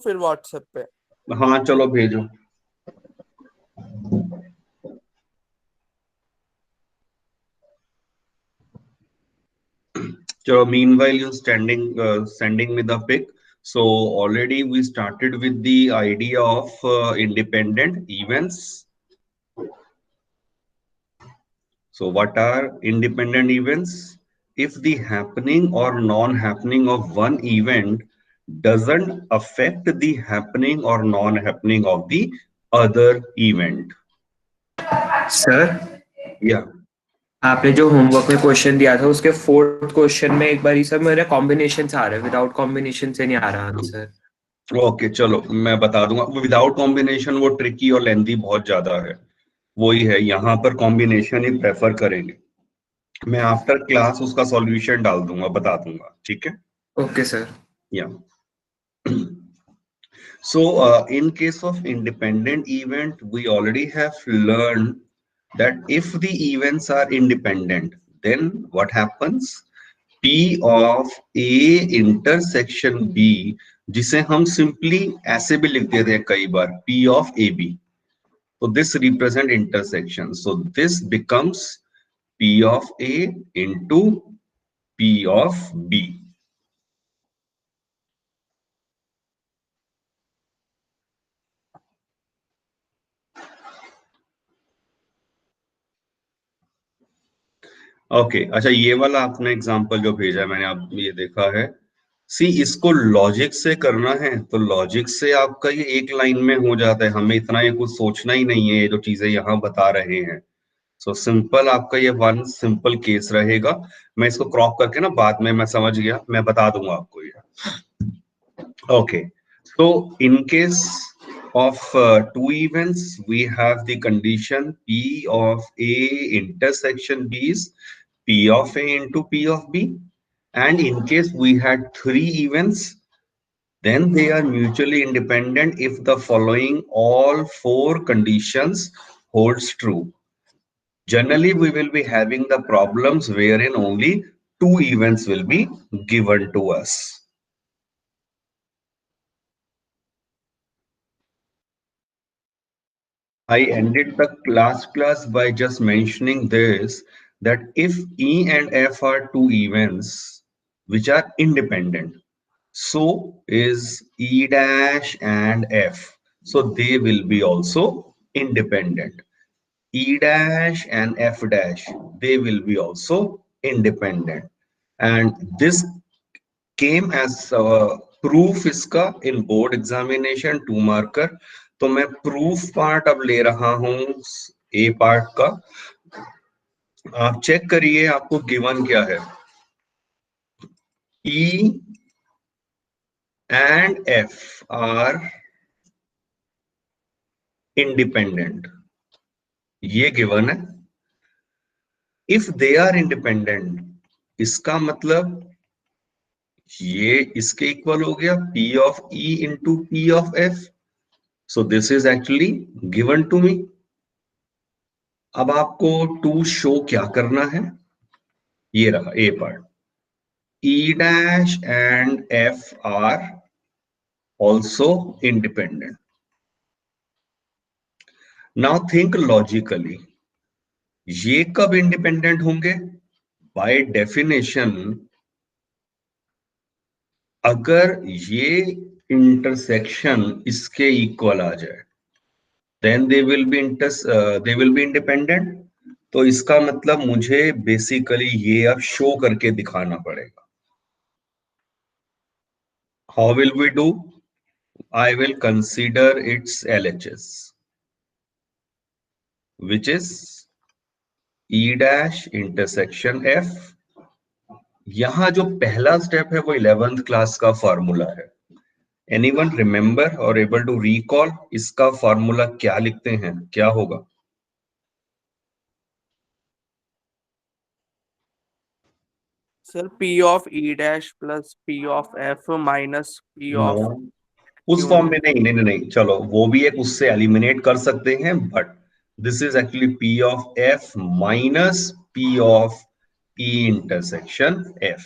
फिर व्हाट्सएप पे। हाँ चलो भेजो। So meanwhile you sending me the pic. So already we started with the idea of independent events. So what are independent events? If the happening or non-happening of one event doesn't affect the happening or non-happening of the other event. Sir, Yeah. आपने जो homework में question दिया था उसके fourth question में एक बार ही sir मेरे combination से आ रहा है, विदाउट कॉम्बिनेशन से नहीं आ रहा आंसर। ओके चलो मैं बता दूंगा। विदाउट कॉम्बिनेशन वो ट्रिकी और लेंथी बहुत ज्यादा है, वही है, यहाँ पर कॉम्बिनेशन ही प्रेफर करेंगे। मैं आफ्टर क्लास उसका सॉल्यूशन डाल दूंगा, बता दूंगा, ठीक है। Okay sir. या so in case of independent event we already have learned that if the events are independent then what happens, P of A intersection B, जिसे हम सिंपली ऐसे भी लिख देते हैं कई बार, P of AB, so this represent intersection, so this becomes P of A into P of B. Okay अच्छा, ये वाला आपने एग्जांपल जो भेजा है मैंने आप ये देखा है। सी इसको लॉजिक से करना है तो लॉजिक से आपका ये एक लाइन में हो जाता है, हमें इतना ये कुछ सोचना ही नहीं है, ये जो चीजें यहाँ बता रहे हैं। सो सिंपल आपका ये वन सिंपल केस रहेगा। मैं इसको क्रॉप करके ना बाद में, मैं समझ गया, मैं बता दूंगा आपको ये। Okay so in case of two events we have the condition P of A intersection B is P of A into P of B, and in case we had three events then they are mutually independent if the following all four conditions holds true. Generally we will be having the problems wherein only two events will be given to us. I ended the last class by just mentioning this, that if E and F are two events which are independent, so is E dash and F. So they will be also independent. E dash and F dash, they will be also independent. And this came as proof इसका in board examination 2 marker। तो मैं proof part अब ले रहा हूं ए part का। आप check करिए आपको गिवन क्या है। E and F are independent, ये गिवन है। इफ दे आर इंडिपेंडेंट, इसका मतलब ये इसके इक्वल हो गया P of E into P of F। So this is actually given to me। अब आपको टू शो क्या करना है, ये रहा ए part, E dash and F are also independent। Now think logically, ये कब इंडिपेंडेंट होंगे? बाय डेफिनेशन अगर ये इंटरसेक्शन इसके इक्वल आ जाए then they will be independent. तो इसका मतलब मुझे बेसिकली ये अब शो करके दिखाना पड़ेगा। How will we do? I will consider its LHS, which is E dash intersection F। यहां जो पहला स्टेप है वो 11th क्लास का फॉर्मूला है। एनीवन रिमेंबर और एबल टू रिकॉल इसका फॉर्मूला क्या लिखते हैं, क्या होगा? Sir P of E dash plus P of F minus P no, of उस फॉर्म में नहीं, नहीं नहीं नहीं, चलो वो भी एक उससे एलिमिनेट कर सकते हैं, but this is actually P of F minus P of E intersection F।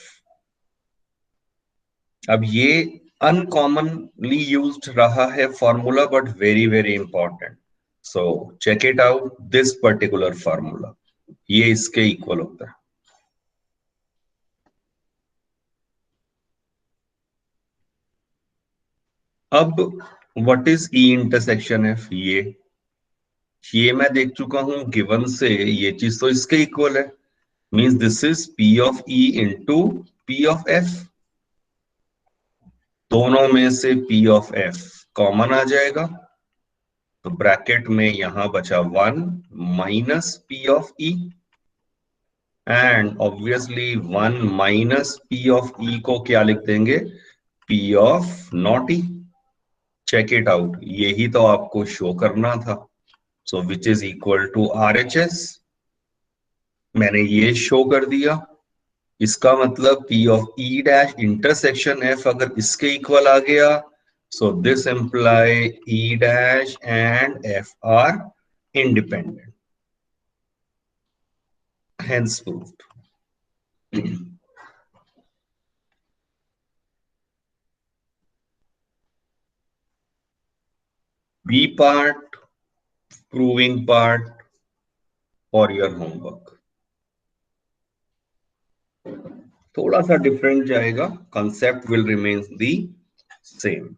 अब ये अनकॉमनली यूज्ड रहा है formula, but very very important. So check it out, this particular formula, ये इसके इक्वल होता है. अब what is E intersection F? ये मैं देख चुका हूं गिवन से, ये चीज तो इसके इक्वल है. Means this is P of E into P of F. दोनों में से पी ऑफ एफ कॉमन आ जाएगा, तो ब्रैकेट में यहां बचा 1 minus P of E, and obviously 1 minus P of E को क्या लिख देंगे? P of not E. Check it out, यही तो आपको शो करना था. So which is equal to R H S. मैंने ये शो कर दिया. इसका मतलब P of E dash intersection F अगर इसके इक्वल आ गया, so this employee E dash and F R independent. Hence proved. B part, proving part for your homework. थोड़ा सा डिफरेंट जाएगा, concept will remain the same.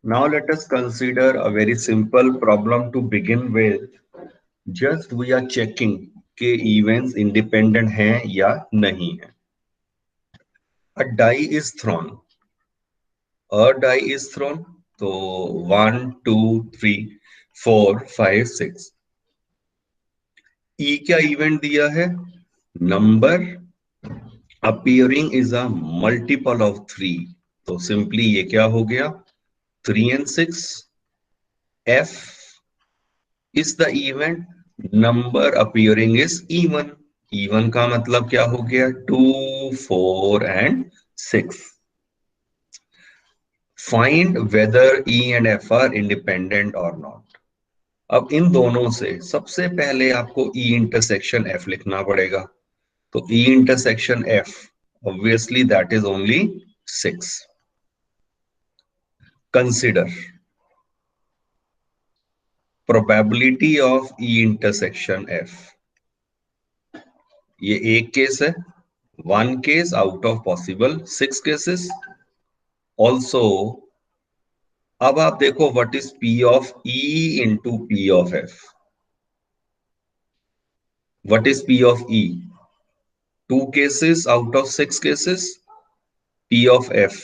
Now let us consider a very simple problem to begin with. Just we are checking के events independent हैं या नहीं है. A die is thrown. A die is thrown. तो 1, 2, 3, 4, 5, 6. E क्या event दिया है? Number appearing is a multiple of 3. तो सिंपली ये क्या हो गया? 3 and 6. F is the event. Number appearing is even. Even का मतलब क्या हो गया? 2, 4 and 6. Find whether E and F are independent or not. अब इन दोनों से सबसे पहले आपको E इंटरसेक्शन F लिखना पड़ेगा. तो E intersection F, obviously that is only 6. Consider probability of E intersection F. ये एक केस है, 1 case out of possible 6 cases. Also, अब आप देखो what is P of E into P of F. What is P of E? 2 cases out of 6 cases. P of F,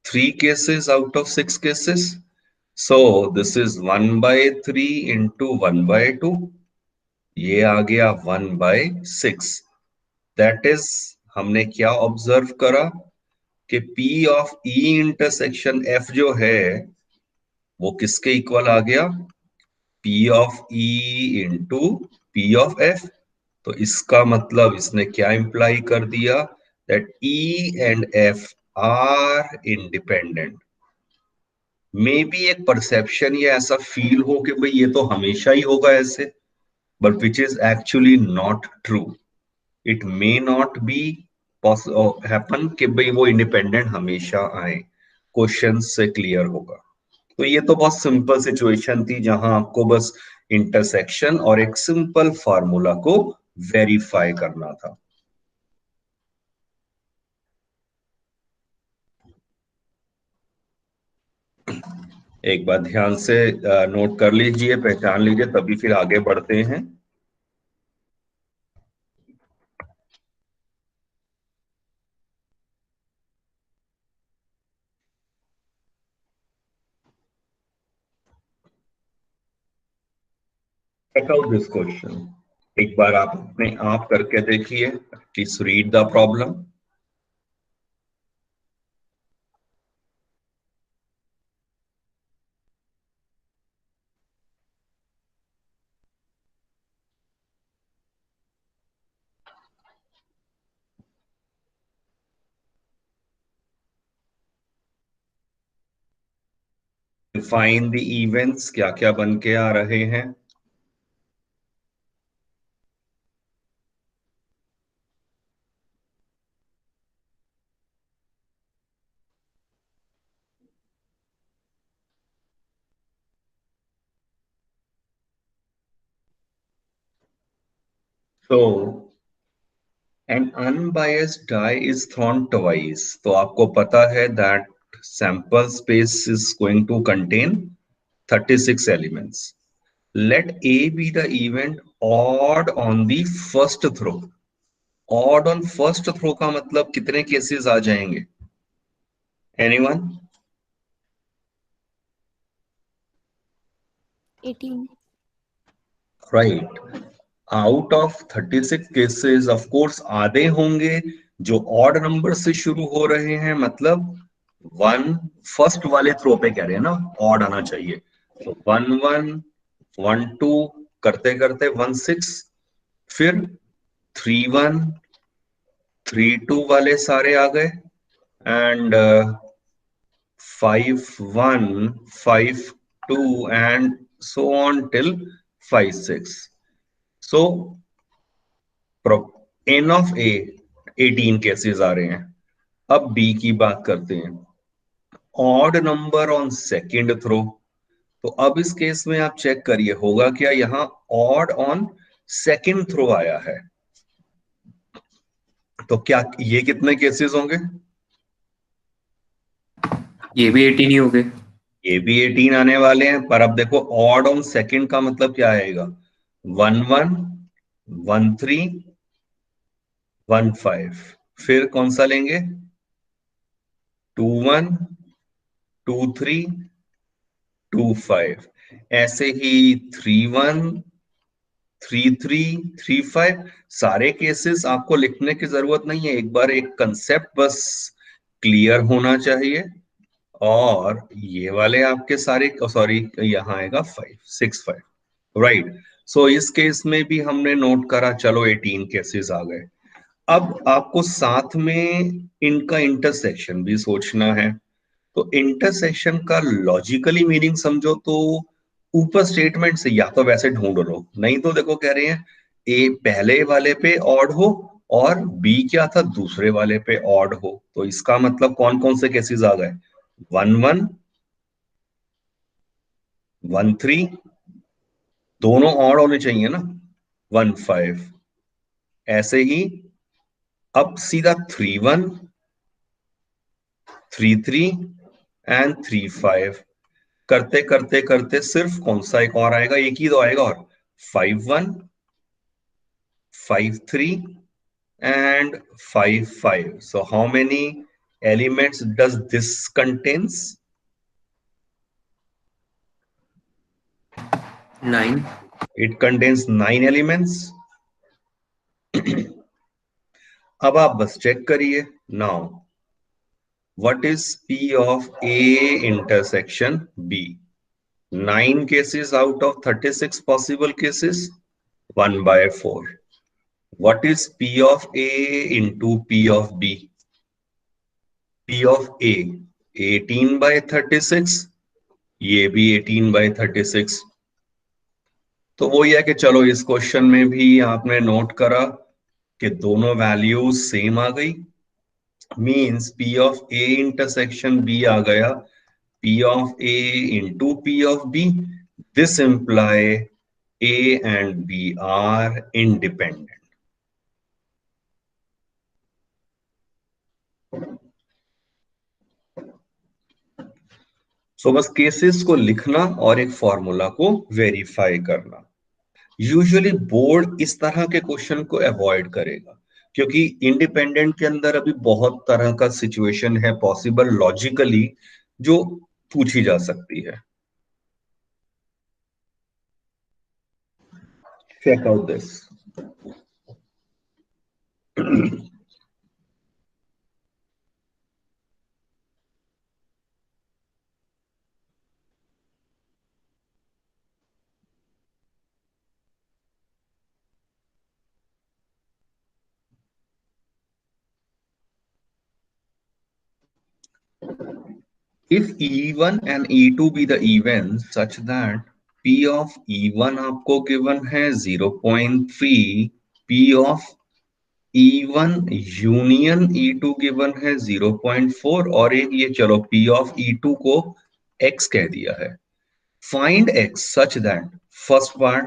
3 cases out of 6 cases. So this is 1 by 3 into 1 by 2. ये आ गया 1 by 6. That is, हमने क्या observe करा कि P of E intersection F जो है वो किसके इक्वल आ गया? P of E into P of F. तो इसका मतलब इसने क्या इंप्लाई कर दिया? That E and F are independent. May be एक परसेप्शन या ऐसा फील हो कि भाई ये तो हमेशा ही होगा ऐसे, but which is actually not true. It may not be happen कि भाई वो इंडिपेंडेंट हमेशा आए. क्वेश्चन से क्लियर होगा. तो ये तो बहुत सिंपल सिचुएशन थी जहां आपको बस इंटरसेक्शन और एक सिंपल फार्मूला को वेरीफाई करना था. एक बार ध्यान से नोट कर लीजिए, पहचान लीजिए, तभी फिर आगे बढ़ते हैं. Check out this question. एक बार आप अपने आप करके देखिए. Please read the problem. Define the events, क्या क्या बन के आ रहे हैं। तो an unbiased die is thrown twice, तो आपको पता है that sample space is going to contain 36 elements. Let A be the event odd on the first throw. Odd on first throw का मतलब कितने केसेस आ जाएंगे? Anyone? 18। Right. Out of 36 cases of course आधे होंगे जो ऑड नंबर से शुरू हो रहे हैं, मतलब वन, फर्स्ट वाले थ्रो पे कह रहे हैं ना ऑड आना चाहिए, तो 1 1 1 2 करते करते 1 6, फिर 3 1 3 2 वाले सारे आ गए, and 5 1 5 2 and so on till 5 6. So n of a 18 cases आ रहे हैं। अब b की बात करते हैं। Odd number on second throw, तो अब इस केस में आप चेक करिए होगा क्या, यहां ऑड ऑन सेकेंड थ्रो आया है, तो क्या ये कितने केसेस होंगे? ये भी 18 ही हो गए। ये भी 18 आने वाले हैं, पर अब देखो ऑड ऑन सेकेंड का मतलब क्या आएगा? 1 1 1 3 1 5, फिर कौन सा लेंगे? 2 1 2 3 2 5, ऐसे ही 3 1 3 3 3 5। सारे केसेस आपको लिखने की जरूरत नहीं है, एक बार एक कंसेप्ट बस क्लियर होना चाहिए। और ये वाले आपके सारे, सॉरी यहाँ आएगा 5 6 5, राइट। सो इस केस में भी हमने नोट करा, चलो 18 केसेस आ गए। अब आपको साथ में इनका इंटरसेक्शन भी सोचना है, तो इंटरसेक्शन का लॉजिकली मीनिंग समझो तो ऊपर स्टेटमेंट से या तो वैसे ढूंढ लो, नहीं तो देखो कह रहे हैं ए पहले वाले पे ऑड हो और बी क्या था दूसरे वाले पे ऑड हो, तो इसका मतलब कौन कौन से केसेस आ गए? 1 1 1 3, दोनों ऑड होने चाहिए ना, 1 5, ऐसे ही अब सीधा 3 1 3 3 एंड 3 5, करते करते करते सिर्फ कौन सा एक और आएगा, एक ही तो आएगा, और 5 1 5 3 and 5 5. So how many elements does this contains? 9। It contains 9 elements. अब आप बस चेक करिए now, what is P of A intersection B? 9 cases out of 36 possible cases, 1 by 4. What is P of A into P of B? P of A 18 by 36, ये भी 18 by 36। तो वो ये है कि चलो इस क्वेश्चन में भी आपने नोट करा कि दोनों वैल्यूज सेम आ गई, means P of A intersection B आ गया P of A into P of B। This imply A and B are independent. So बस केसेस को लिखना और एक फॉर्मूला को वेरीफाई करना। यूजुअली बोर्ड इस तरह के क्वेश्चन को अवॉइड करेगा, क्योंकि इंडिपेंडेंट के अंदर अभी बहुत तरह का सिचुएशन है पॉसिबल लॉजिकली जो पूछी जा सकती है। Check out this. if E1 and E2 be the events such that P of E1 आपको given है 0.3, P of E1 union E2 given है 0.4 और एक ये चलो P of E2 को X कह दिया है. Find X such that first part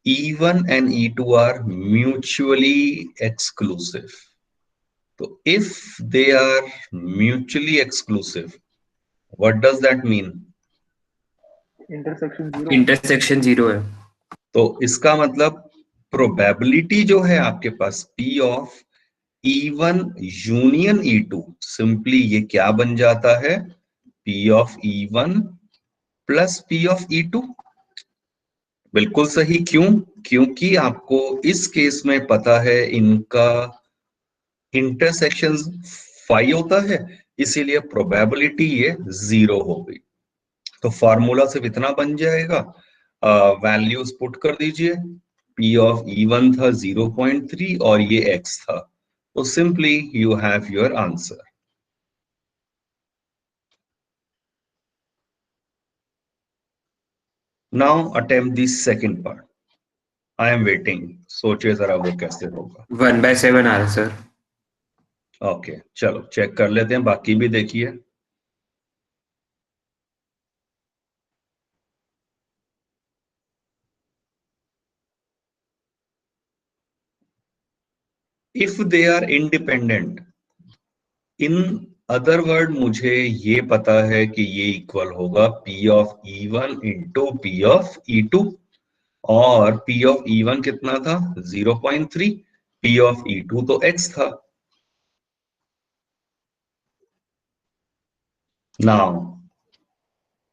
E1 and E2 are mutually exclusive. So if they are mutually exclusive, what does that mean? Intersection zero है. तो इसका मतलब प्रोबेबिलिटी जो है आपके पास P of E1 union E2 simply ये क्या बन जाता है P of E1 plus P of E2. बिल्कुल सही. क्यों? क्योंकि आपको इस केस में पता है इनका इंटरसेक्शन 5 होता है, इसीलिए प्रोबेबिलिटी ये 0 हो गई. तो फार्मूला सिर्फ इतना बन जाएगा, वैल्यूज पुट कर दीजिए. P ऑफ E1 था 0.3 और ये X था, तो simply you have your answer. Now attempt the second part. I am waiting. सोचिए जरा वो कैसे होगा. 1/7 आ रहा है सर. ओके चलो चेक कर लेते हैं, बाकी भी देखिए. If they are independent, in other word मुझे ये पता है कि ये इक्वल होगा P of E1 into P of E2 और P ऑफ E1 कितना था 0.3, P ऑफ E2 तो X था. Now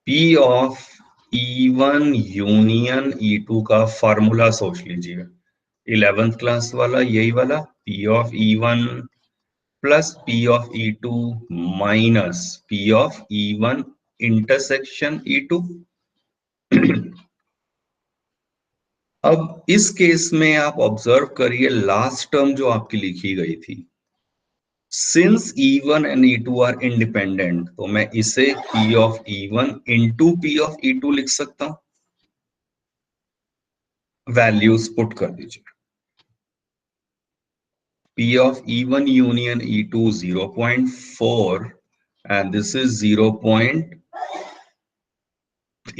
P of E1 union E2 का फॉर्मूला सोच लीजिए. 11th क्लास वाला यही वाला P of E1 plus P of E2 minus P of E1 intersection E2. अब इस केस में आप ऑब्जर्व करिए लास्ट टर्म जो आपकी लिखी गई थी. Since E1 and E2 are independent, तो मैं इसे P of E1 into P of E2 लिख सकता हूं. वैल्यूज पुट कर दीजिए. P of E1 union E2 0.4 and this is 0.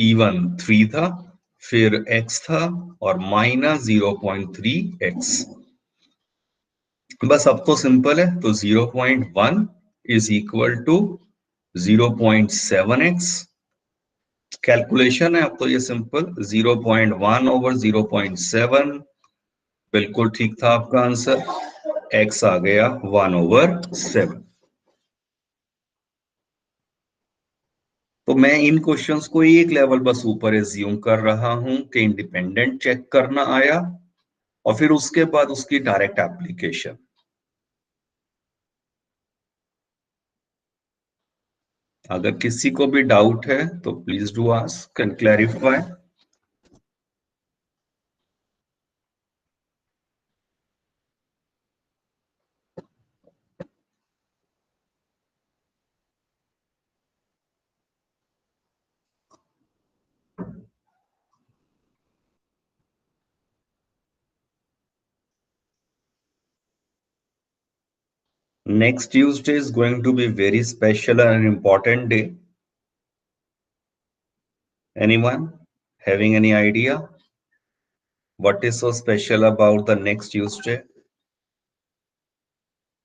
E1 3 था, फिर X था और माइनस 0.3X. बस अब तो सिंपल है, तो 0.1 is equal to 0.7X. Calculation है अब तो ये सिंपल. 0.1 ओवर 0.7 बिल्कुल ठीक था आपका आंसर. X आ गया 1/7. तो मैं इन क्वेश्चंस को एक लेवल बस ऊपर एज्यूम कर रहा हूं कि इंडिपेंडेंट चेक करना आया और फिर उसके बाद उसकी डायरेक्ट एप्लीकेशन. अगर किसी को भी डाउट है तो please do ask and clarify. Next Tuesday is going to be very special and an important day. Anyone having any idea what is so special about the next Tuesday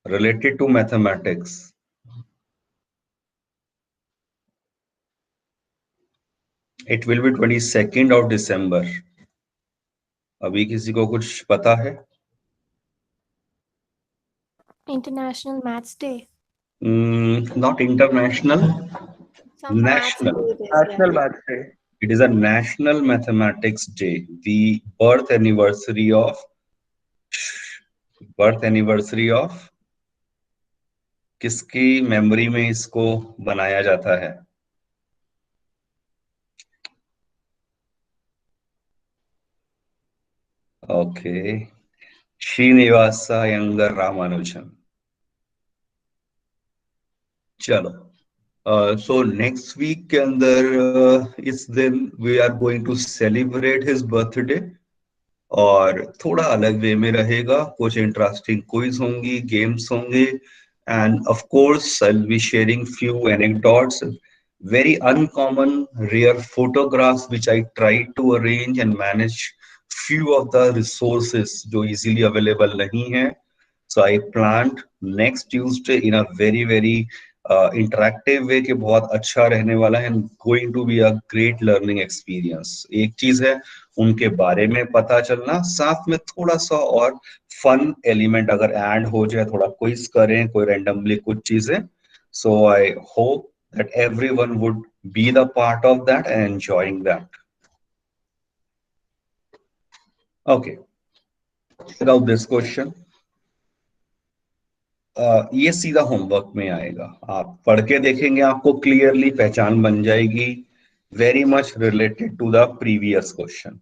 related to mathematics? It will be 22nd of December. अभी किसी को कुछ पता है? International Maths Day. Not international. Some maths National. day it is, National yeah. Maths Day. It is a National Mathematics Day. The birth anniversary of किसकी memory में इसको बनाया जाता है? ओके, श्रीनिवास अयंगर रामानुजन. चलो सो नेक्स्ट वीक के अंदर इस दिन we are going to celebrate his birthday, और थोड़ा अलग वे में रहेगा, कुछ इंटरेस्टिंग क्विज होंगी, गेम्स होंगे, and of course I will be sharing few anecdotes, very uncommon rare photographs which I tried to arrange and manage few of the resources जो easily available नहीं है. So I planned next Tuesday in a very interactive way कि बहुत अच्छा रहने वाला है, and going to be a great learning experience. एक चीज है उनके बारे में पता चलना, साथ में थोड़ा सा और फन एलिमेंट अगर ऐड हो जाए, थोड़ा क्विज करें, कोई रैंडमली कुछ चीजें. So I hope that everyone would be the part of that and enjoying that. Okay, check out this question. ये सीधा होमवर्क में आएगा, आप पढ़ के देखेंगे, आपको क्लियरली पहचान बन जाएगी. Very much related to the previous question.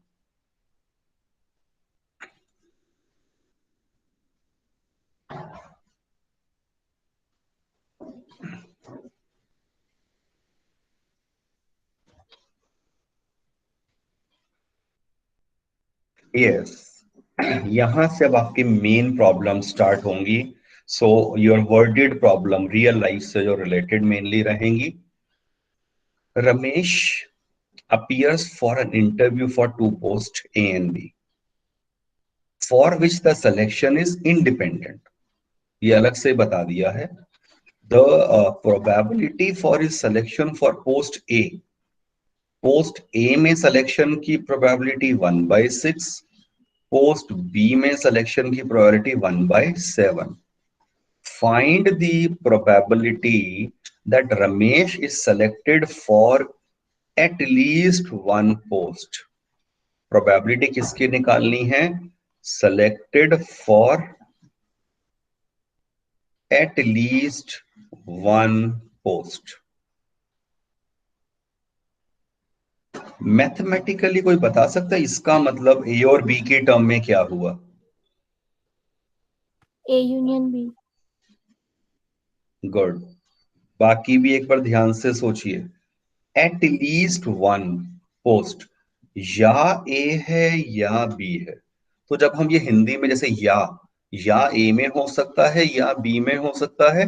Yes, यहां से अब आपकी मेन प्रॉब्लम स्टार्ट होंगी. So your worded problem real life से जो रिलेटेड मेनली रहेंगी. Ramesh appears for an interview for two posts A and B, for which the selection is independent. ये अलग से बता दिया है. The probability for his selection for post A, post A में selection की probability 1/6, post B में selection की probability 1/7. Find the probability that Ramesh is selected for at least one post. Probability किसकी निकालनी है? Selected for at least one post. Mathematically कोई बता सकता है इसका मतलब ए और बी के टर्म में क्या हुआ? A union B. गुड. बाकी भी एक बार ध्यान से सोचिए. एट लीस्ट वन पोस्ट, या ए है या बी है. तो जब हम ये हिंदी में जैसे या ए में हो सकता है या बी में हो सकता है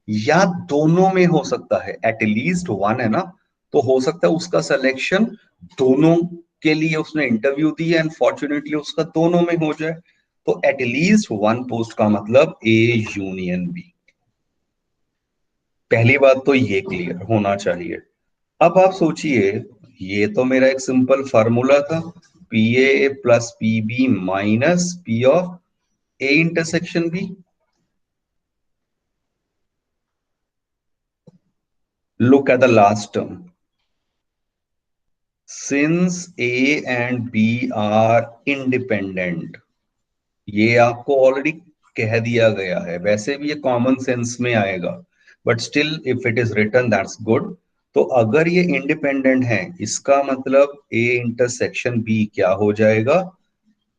या दोनों में हो सकता है, एट लीस्ट वन है ना, तो हो सकता है उसका सिलेक्शन दोनों के लिए उसने इंटरव्यू दी है, एंड फॉर्चुनेटली उसका दोनों में हो जाए. तो एट लीस्ट वन पोस्ट का मतलब ए यूनियन बी. पहली बात तो ये क्लियर होना चाहिए. अब आप सोचिए, ये तो मेरा एक सिंपल फार्मूला था, P A plus P B minus P of A intersection B. Look at the last term. Since A and B are independent, ये आपको ऑलरेडी कह दिया गया है. वैसे भी ये कॉमन सेंस में आएगा, but still if it is written that's good. तो अगर ये इंडिपेंडेंट है, इसका मतलब A इंटरसेक्शन B क्या हो जाएगा?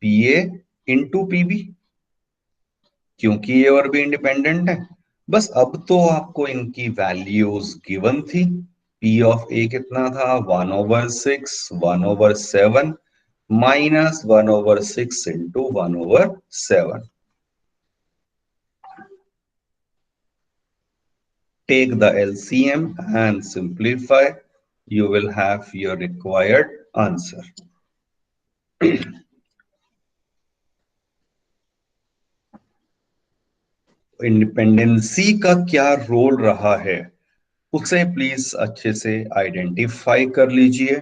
P A into P B, क्योंकि ये और भी इंडिपेंडेंट है. बस अब तो आपको इनकी वैल्यूज गिवन थी. पी ऑफ ए कितना था? 1/6, 1/7 minus 1/6 into 1/7. Take the LCM and simplify. You will have your required answer. Independency का क्या रोल रहा है, उसे प्लीज अच्छे से आइडेंटिफाई कर लीजिए.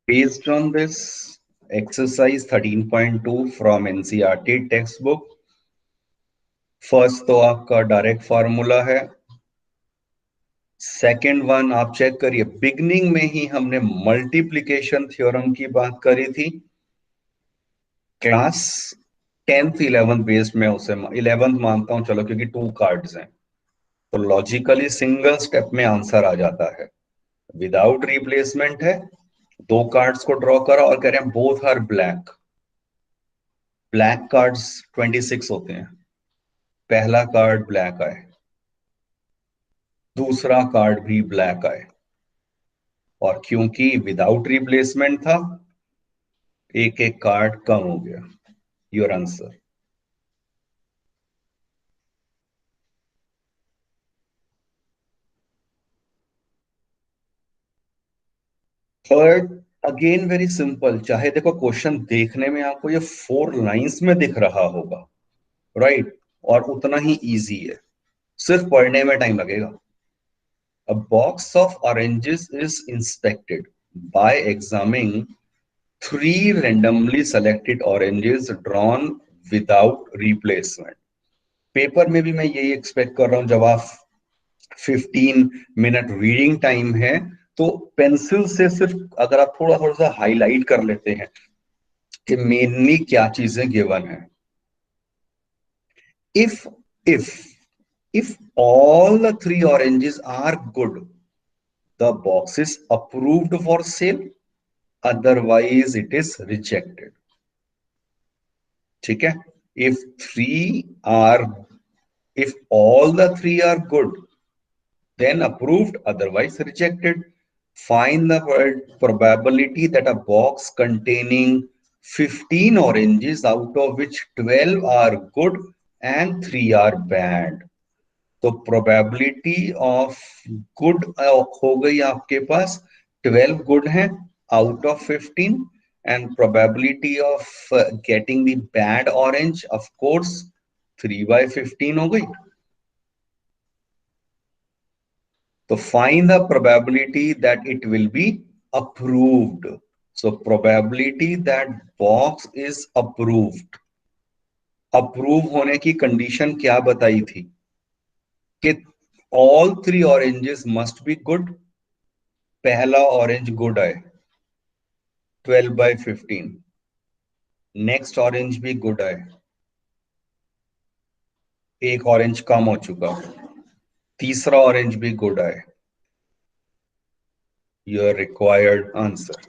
Based on this, exercise 13.2 from NCERT textbook. First तो आपका डायरेक्ट फार्मूला है. सेकेंड वन आप चेक करिए, बिगनिंग में ही हमने मल्टीप्लिकेशन थ्योरम की बात करी थी. क्लास 10th 11th बेस्ड में उसे 11th मानता हूं, चलो, क्योंकि 2 कार्ड्स हैं, तो लॉजिकली सिंगल स्टेप में आंसर आ जाता है. विदाउट रिप्लेसमेंट है, दो कार्ड्स को ड्रॉ करा और कह रहे हैं both are black. Black cards 26 होते हैं। पहला कार्ड ब्लैक आए, दूसरा कार्ड भी ब्लैक आए, और क्योंकि विदाउट रिप्लेसमेंट था, एक एक कार्ड कम हो गया। Your answer. Third, again very simple. चाहे देखो क्वेश्चन देखने में आपको ये 4 लाइंस में दिख रहा होगा, राइट, और उतना ही इजी है, सिर्फ पढ़ने में टाइम लगेगा। A box of oranges is inspected by examining 3 randomly selected oranges drawn without replacement. Paper में भी मैं यही एक्सपेक्ट कर रहा हूं, जब आप 15 मिनट रीडिंग टाइम है तो पेंसिल से सिर्फ अगर आप थोड़ा थोड़ा सा हाईलाइट कर लेते हैं कि मेनली क्या चीजें गिवन है। if if all the 3 oranges are good, the box is approved for sale, otherwise it is rejected. ठीक है? if all the 3 are good, then approved, otherwise rejected. Find the probability that a box containing 15 oranges, out of which 12 are good and 3 are bad. तो probability of good हो गई आपके पास, 12 good है out of 15, and probability of getting the bad orange of course 3/15 हो गई। तो find the probability that it will be approved. So probability that box is approved. Approve होने की कंडीशन क्या बताई थी कि all 3 oranges must be good। पहला ऑरेंज गुड आए 12/15, नेक्स्ट ऑरेंज भी गुड आए, एक ऑरेंज कम हो चुका, तीसरा ऑरेंज भी गुड आए। Your required answer.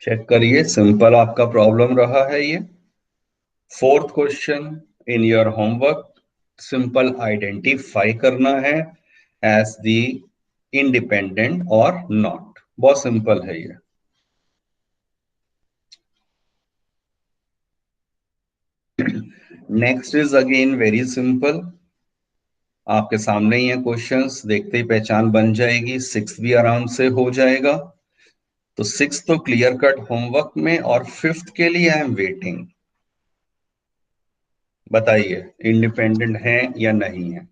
चेक करिए, सिंपल आपका प्रॉब्लम रहा है ये। 4th question in your homework, simple identify करना है एज द इंडिपेंडेंट और नॉट। बहुत सिंपल है ये। Next is again very simple. आपके सामने ही है क्वेश्चंस, देखते ही पहचान बन जाएगी। 6 भी आराम से हो जाएगा। तो 6 तो क्लियर कट होमवर्क में, और 5th के लिए आई एम वेटिंग। बताइए इंडिपेंडेंट है या नहीं है।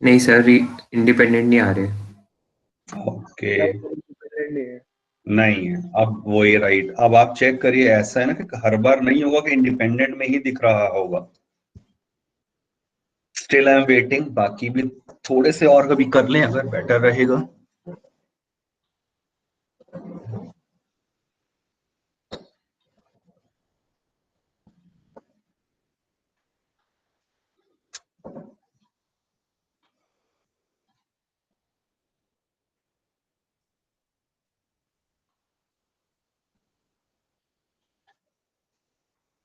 नहीं सर, इंडिपेंडेंट नहीं आ रहे। ओके, नहीं है। अब वो ये राइट। अब आप चेक करिए, ऐसा है ना कि हर बार नहीं होगा कि इंडिपेंडेंट में ही दिख रहा होगा। Still I am waiting. बाकी भी थोड़े से और कभी कर लें अगर बेटर रहेगा।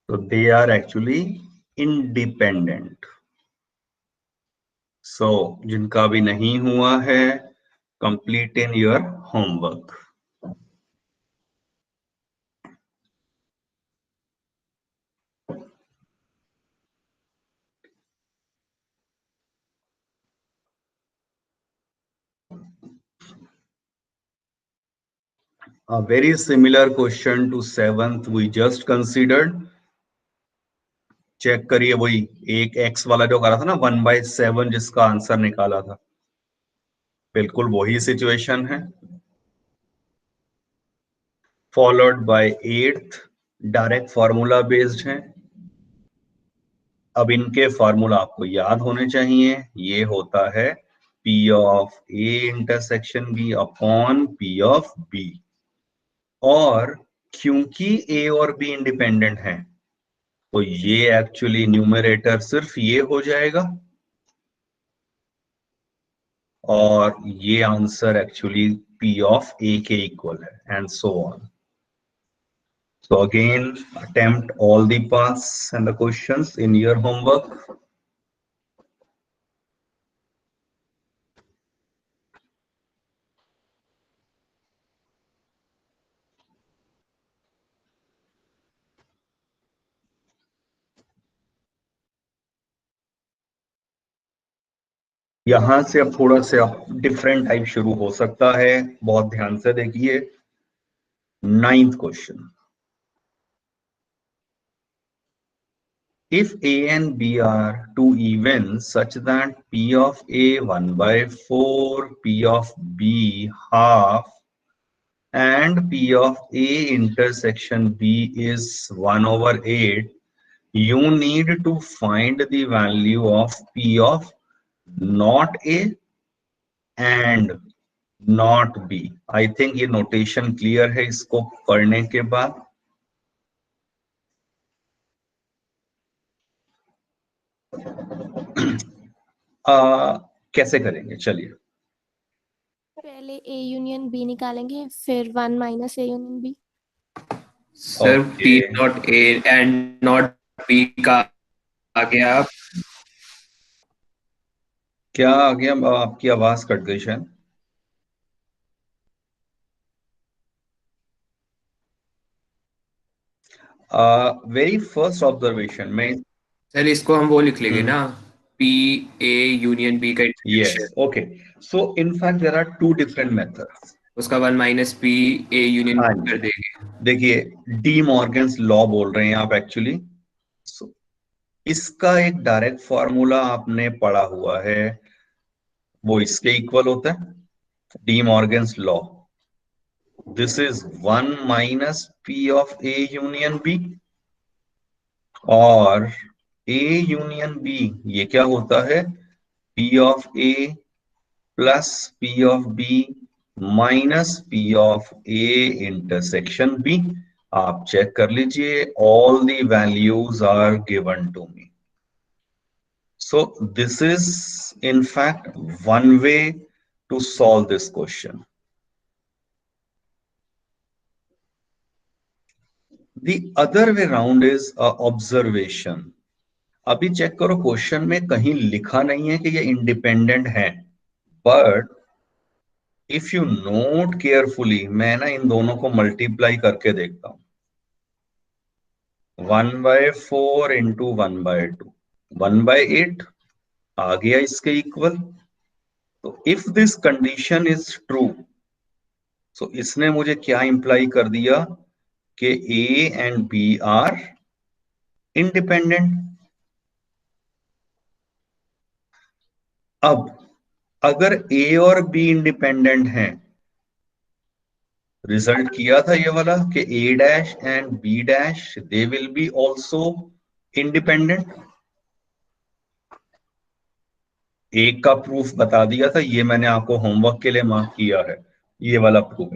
So they are actually independent. So जिनका भी नहीं हुआ है, complete in your homework. A very similar question to 7th we just considered. Check करिए, वही एक x वाला जो करा था ना 1/7 जिसका आंसर निकाला था, बिल्कुल वही सिचुएशन है. Followed by 8th, direct formula based है. अब इनके फॉर्मूला आपको याद होने चाहिए. ये होता है P of A intersection B upon P of B. और क्योंकि A और B इंडिपेंडेंट हैं, तो ये एक्चुअली न्यूमरेटर सिर्फ ये हो जाएगा और ये answer actually P of A के इक्वल है, and so on. So again, attempt all the parts and the questions in your homework. यहां से अब थोड़ा सा डिफरेंट टाइप शुरू हो सकता है. बहुत ध्यान से देखिए. 9th question. If A and B are two evens such that P of A 1/4, P of B half, and P of A intersection B is 1/8, you need to find the value of P of not A and not B. I think ये notation clear है इसको पढ़ने के बाद. कैसे करेंगे, चलिए. पहले A यूनियन B निकालेंगे, फिर 1 minus A union B. Sir Okay. P not A and not B का आ गया. क्या आ गया? आपकी आवाज कट गई शायद. वेरी फर्स्ट ऑब्जर्वेशन में. सर इसको हम वो लिख लेंगे ना, P A यूनियन B का yes, intersection. okay. So in fact there are two different methods. उसका 1 माइनस P A यूनियन हाँ B कर देंगे. देखिए, डी मॉर्गन्स लॉ बोल रहे हैं आप एक्चुअली. so, इसका एक डायरेक्ट फॉर्मूला आपने पढ़ा हुआ है, वो इसके इक्वल होता है. De Morgan's law, this is 1 minus P of A union B. और A यूनियन B ये क्या होता है? P of A plus P of B minus P of A intersection B. आप चेक कर लीजिए, all the values are given to me. So this is in fact one way to solve this question. The other way round is observation. अभी चेक करो, question में कहीं लिखा नहीं है कि ये इंडिपेंडेंट है, but if you note carefully, मैं ना इन दोनों को मल्टीप्लाई करके देखता हूं. 1/4 इंटू 1/2, 1/8 आ गया इसके इक्वल. तो if this condition is true, so इसने मुझे क्या इंप्लाई कर दिया कि A and B are independent. अब अगर A और B इंडिपेंडेंट हैं, रिजल्ट किया था ये वाला कि A dash and B dash they will be also independent. एक का प्रूफ बता दिया था, ये मैंने आपको होमवर्क के लिए मार्क किया है, ये वाला प्रूफ.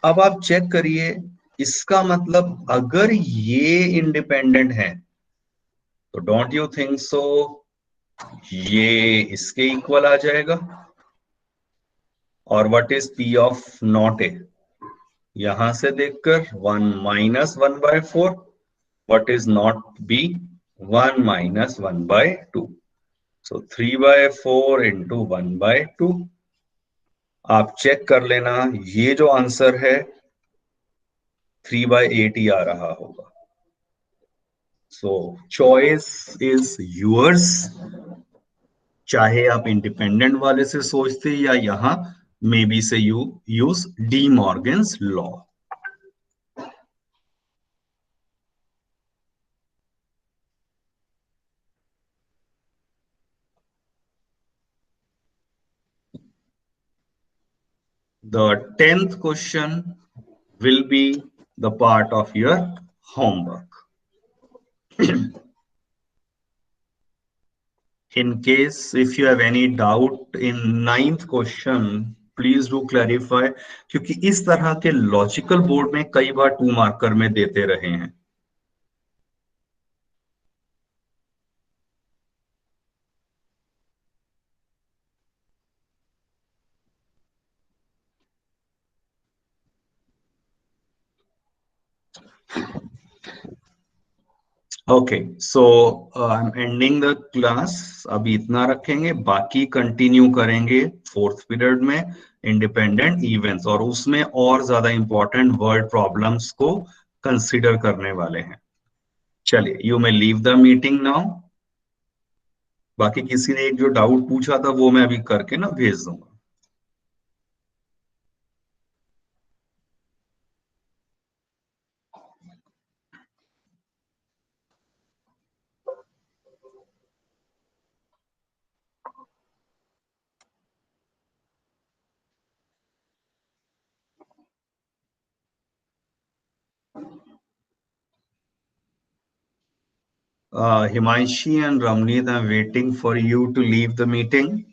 अब आप चेक करिए, इसका मतलब अगर ये इंडिपेंडेंट है तो डोंट यू थिंक सो ये इसके इक्वल आ जाएगा. और what is P of not A? यहां से देखकर 1 minus 1/4. What is not B? 1 minus 1/2. So 3/4 into 1/2. आप चेक कर लेना, ये जो आंसर है 3/8 ही आ रहा होगा. सो चॉइस इज यूअर्स, चाहे आप इंडिपेंडेंट वाले से सोचते या यहां मे बी से you use D Morgan's law. The 10th question will be the part of your homework. In case if you have any doubt in 9th question, please do clarify, क्योंकि इस तरह के लॉजिकल बोर्ड में कई बार 2 marker में देते रहे हैं. Okay, so I am ending the class. अभी इतना रखेंगे, बाकी कंटिन्यू करेंगे 4th पीरियड में इंडिपेंडेंट इवेंट्स, और उसमें और ज्यादा इंपॉर्टेंट वर्ड प्रॉब्लम्स को कंसीडर करने वाले हैं. चलिए, you may leave the meeting now. बाकी किसी ने एक जो डाउट पूछा था वो मैं अभी करके ना भेज दूंगा. Himanshi and Ramneet, I'm waiting for you to leave the meeting.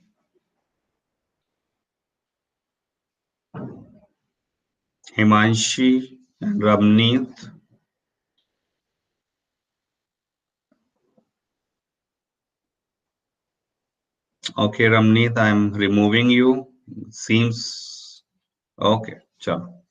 Himanshi and Ramneet. Okay, Ramneet, I'm removing you. Seems okay. Chalo.